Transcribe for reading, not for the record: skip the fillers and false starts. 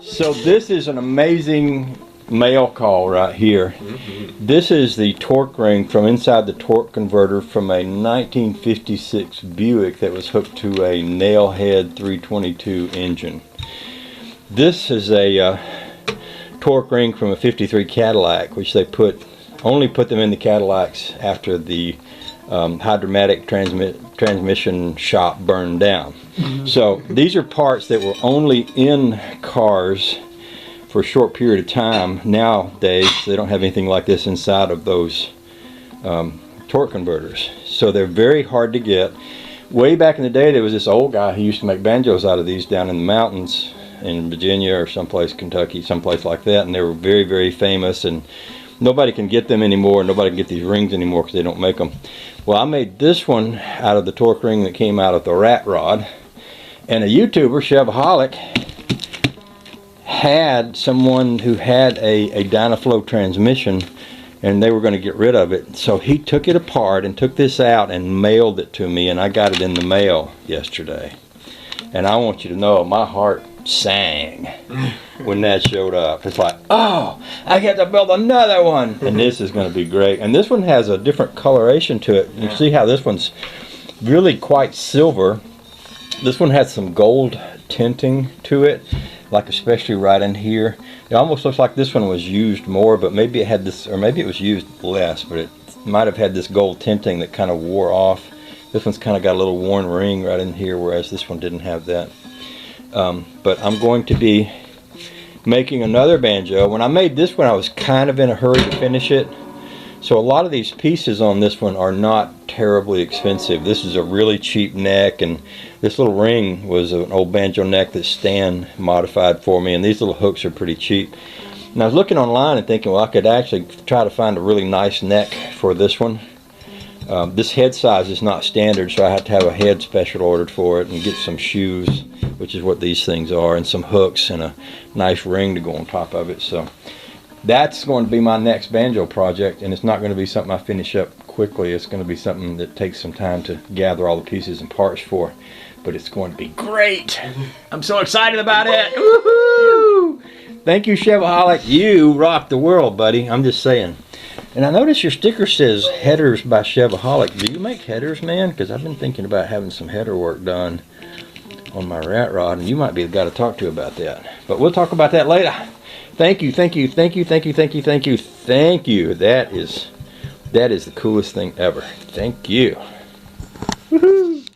So this is an amazing mail call right here. This is the torque ring from inside the torque converter from a 1956 Buick that was hooked to a nail head 322 engine. This is a torque ring from a 53 Cadillac, which they only put them in the Cadillacs after the hydromatic transmission shop burned down. So these are parts that were only in cars for a short period of time. Nowadays they don't have anything like this inside of those torque converters, so they're very hard to get. Way back in the day there was this old guy who used to make banjos out of these down in the mountains in Virginia or someplace, Kentucky, someplace like that, and they were very, very famous, and nobody can get them anymore. Nobody can get these rings anymore because they don't make them. Well, I made this one out of the torque ring that came out of the rat rod, and a YouTuber, Chevahaulic, had someone who had a Dynaflow transmission, and they were going to get rid of it. So he took it apart and took this out and mailed it to me, and I got it in the mail yesterday. And I want you to know, my heart sang when that showed up. It's like, oh, I get to build another one, and this is going to be great. And this one has a different coloration to it. You see how this one's really quite silver. This one has some gold tinting to it, like especially right in here. It almost looks like this one was used more, but maybe it had this, or maybe it was used less, but it might have had this gold tinting that kind of wore off. This one's kind of got a little worn ring right in here, whereas this one didn't have that. But I'm going to be making another banjo. When I made this one, I was kind of in a hurry to finish it. So a lot of these pieces on this one are not terribly expensive. This is a really cheap neck, and this little ring was an old banjo neck that Stan modified for me, and these little hooks are pretty cheap. And I was looking online and thinking, well, I could actually try to find a really nice neck for this one. This head size is not standard, so I have to have a head special ordered for it and get some shoes, which is what these things are, and some hooks and a nice ring to go on top of it. So that's going to be my next banjo project, and it's not going to be something I finish up quickly. It's going to be something that takes some time to gather all the pieces and parts for, but it's going to be great. I'm so excited about it. Woohoo! Thank you, Chevahaulic. You rock the world, buddy. I'm just saying. And I notice your sticker says headers by Chevahaulic. Do you make headers, man? Because I've been thinking about having some header work done on my rat rod, and you might be the guy to talk to about that. But we'll talk about that later. Thank you, thank you, thank you, thank you, thank you, thank you, thank you. That is the coolest thing ever. Thank you. Woohoo!